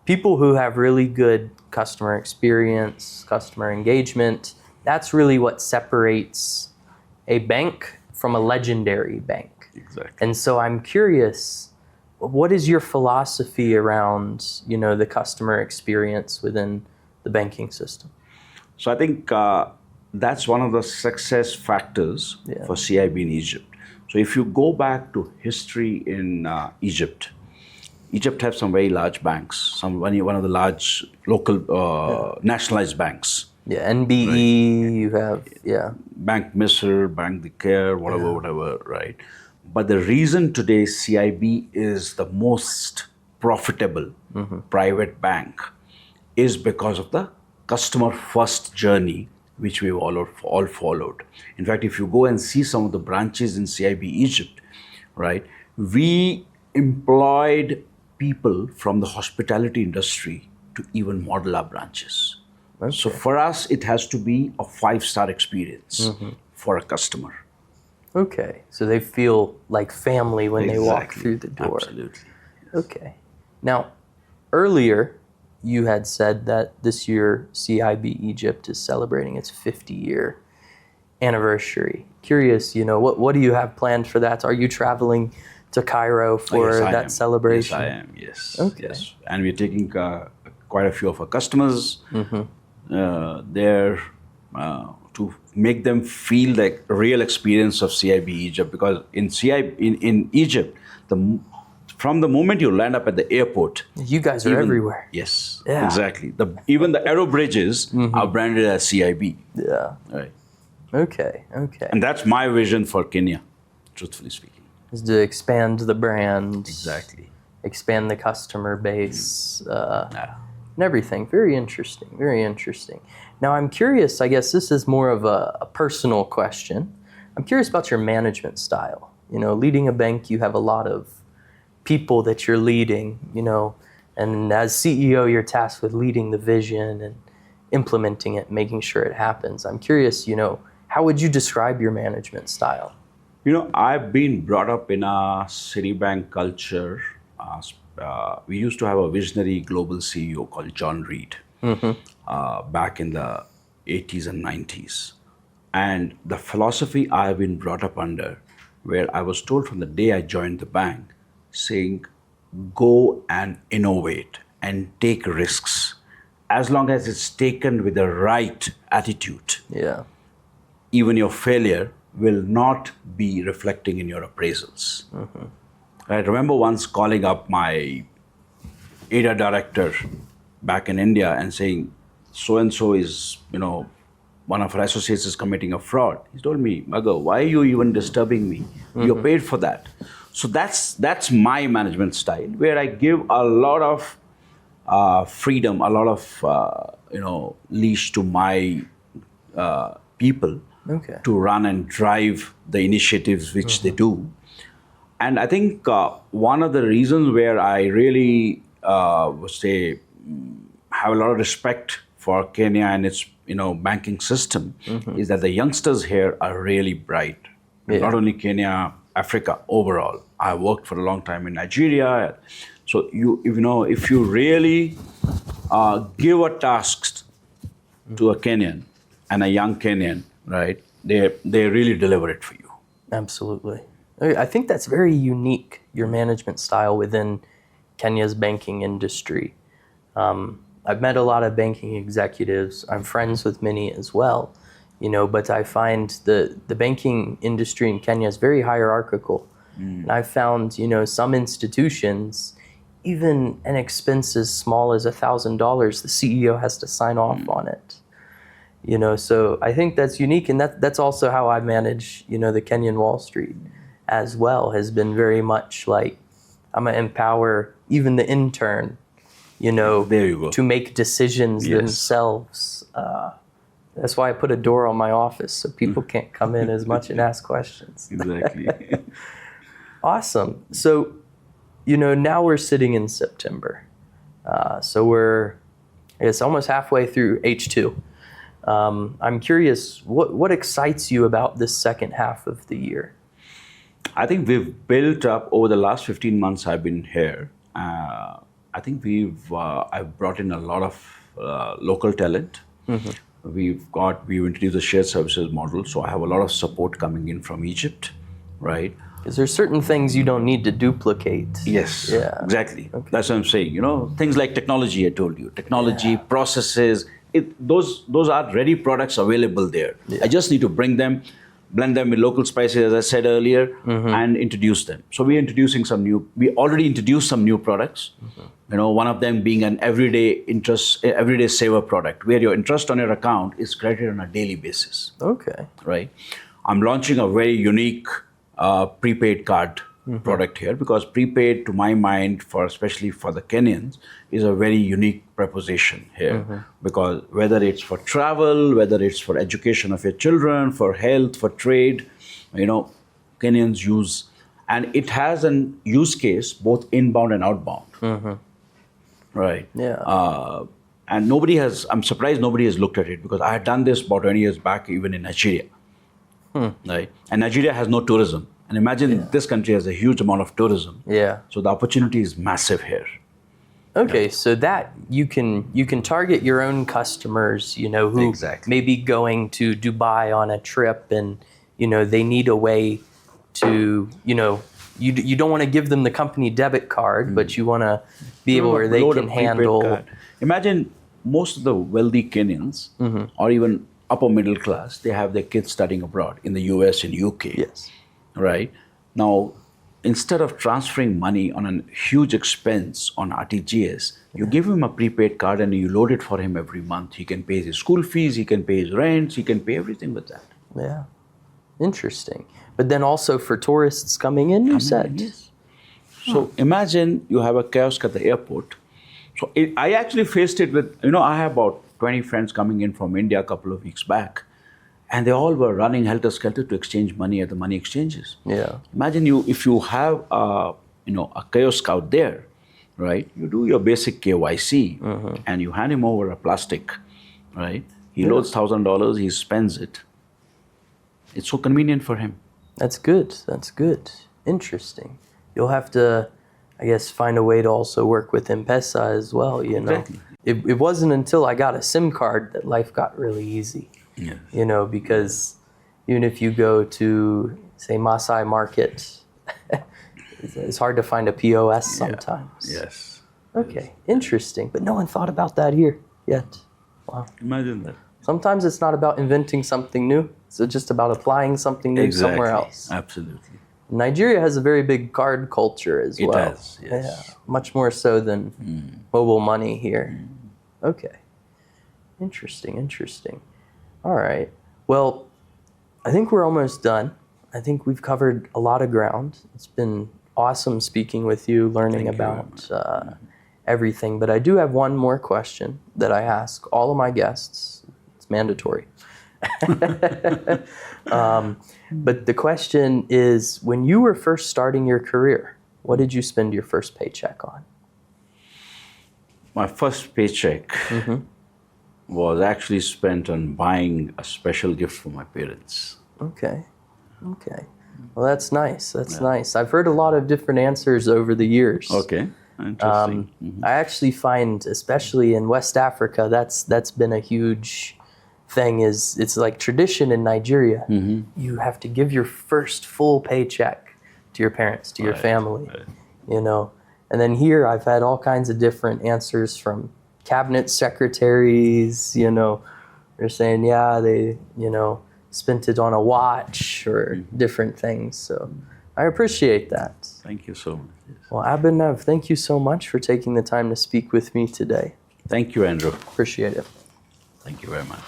people who have really good customer experience, customer engagement, that's really what separates a bank from a legendary bank. Exactly. And so I'm curious, what is your philosophy around, the customer experience within the banking system? So I think that's one of the success factors for CIB in Egypt. So if you go back to history in Egypt has some very large banks, one of the large local nationalized banks. Yeah, NBE, right. You have, Bank Misr, Bank the Care, whatever, right? But the reason today CIB is the most profitable private bank is because of the customer first journey which we've all followed. In fact, if you go and see some of the branches in CIB Egypt, right, we employed people from the hospitality industry to even model our branches. Okay. So for us, it has to be a 5-star experience for a customer. Okay, so they feel like family when they walk through the door. Absolutely. Yes. Okay. Now, earlier, you had said that this year CIB Egypt is celebrating its 50-year anniversary. Curious, what do you have planned for that? Are you traveling to Cairo for that celebration? Yes, I am. Yes. Okay. Yes. And we're taking quite a few of our customers there to make them feel like a real experience of CIB Egypt, because in Egypt, from the moment you land up at the airport, you guys are everywhere. Yes, exactly. Even the aero bridges are branded as CIB. Yeah. Right. Okay. And that's my vision for Kenya, truthfully speaking. Is to expand the brand. Exactly. Expand the customer base. And everything. Very interesting. Now I'm curious, I guess this is more of a personal question. I'm curious about your management style. Leading a bank, you have a lot of people that you're leading, and as CEO, you're tasked with leading the vision and implementing it, making sure it happens. I'm curious, how would you describe your management style? I've been brought up in a Citibank culture. We used to have a visionary global CEO called John Reed back in the 80s and 90s. And the philosophy I've been brought up under, where I was told from the day I joined the bank, saying, go and innovate and take risks. As long as it's taken with the right attitude, even your failure will not be reflecting in your appraisals. I remember once calling up my ADA director back in India and saying, so-and-so is, one of our associates is committing a fraud. He told me, Mago, why are you even disturbing me? You're paid for that. So that's my management style, where I give a lot of freedom, a lot of, leash to my people to run and drive the initiatives which they do. And I think one of the reasons where I really would say have a lot of respect for Kenya and its banking system is that the youngsters here are really bright. Not only Kenya, Africa overall. I worked for a long time in Nigeria. So if you really give a task to a Kenyan and a young Kenyan, right, they really deliver it for you. Absolutely. I think that's very unique, your management style within Kenya's banking industry. I've met a lot of banking executives. I'm friends with many as well, but I find the banking industry in Kenya is very hierarchical. And I've found, some institutions, even an expense as small as $1,000, the CEO has to sign off on it. So I think that's unique, and that's also how I manage, the Kenyan Wall Street as well, has been very much like, I'm going to empower even the intern, there you go, to make decisions themselves. That's why I put a door on my office so people can't come in as much and ask questions. Exactly. Awesome. So, now we're sitting in September. So we're, almost halfway through H2. I'm curious, what excites you about this second half of the year? I think we've built up over the last 15 months I've been here, I think I've brought in a lot of local talent. We've introduced a shared services model, so I have a lot of support coming in from Egypt, right? Because there's certain things you don't need to duplicate. Yes, Yeah. exactly. Okay. That's what I'm saying. Things like technology, I told you, technology, processes, those are ready products available there. Yeah. I just need to bring them, blend them with local spices, as I said earlier, and introduce them. So we already introduced some new products. One of them being an everyday saver product, where your interest on your account is credited on a daily basis. Okay. Right. I'm launching a very unique prepaid card product here, because prepaid, to my mind, especially for the Kenyans, is a very unique proposition here. Because whether it's for travel, whether it's for education of your children, for health, for trade, Kenyans use, and it has an use case both inbound and outbound. Right. Yeah. And I'm surprised nobody has looked at it, because I had done this about 20 years back, even in Nigeria. Right. And Nigeria has no tourism. And imagine this country has a huge amount of tourism. Yeah. So the opportunity is massive here. Okay, so that you can target your own customers, who may be going to Dubai on a trip, and they need a way to, you don't want to give them the company debit card, but you want to be able where they can handle. Imagine most of the wealthy Kenyans, or even upper middle class, they have their kids studying abroad in the US and UK. Yes. Right? Now, instead of transferring money on a huge expense on RTGS, you give him a prepaid card and you load it for him every month. He can pay his school fees, he can pay his rents, he can pay everything with that. Yeah. Interesting. But then also for tourists coming in, you said? Yes. So imagine you have a kiosk at the airport. So I actually faced it with, I have about 20 friends coming in from India a couple of weeks back, and they all were running helter-skelter to exchange money at the money exchanges. Yeah. Imagine if you have a kiosk out there, right? You do your basic KYC, and you hand him over a plastic, right? He loads $1,000, he spends it. It's so convenient for him. That's good. That's good. Interesting. You'll have to, I guess, find a way to also work with M-Pesa as well, Exactly. It wasn't until I got a SIM card that life got really easy. Yes. Because even if you go to, say, Maasai Market, it's hard to find a POS sometimes. Yes. Okay, interesting. But no one thought about that here yet. Wow. Imagine that. Sometimes it's not about inventing something new. It's just about applying something new somewhere else. Absolutely. Nigeria has a very big card culture as well. It has, yes. Yeah, much more so than mobile money here. Okay. Interesting. All right. Well, I think we're almost done. I think we've covered a lot of ground. It's been awesome speaking with you, learning about everything. But I do have one more question that I ask all of my guests. It's mandatory. But the question is, when you were first starting your career, what did you spend your first paycheck on? My first paycheck was actually spent on buying a special gift for my parents. Okay. Well, that's nice. That's nice. I've heard a lot of different answers over the years. Okay. Interesting. I actually find, especially in West Africa, that's been a huge thing. It's like tradition in Nigeria. You have to give your first full paycheck to your parents, to your family, And then here I've had all kinds of different answers from cabinet secretaries, they're saying, they, spent it on a watch or different things. So I appreciate that. Thank you so much. Yes. Well, Abhinav, thank you so much for taking the time to speak with me today. Thank you, Andrew. Appreciate it. Thank you very much.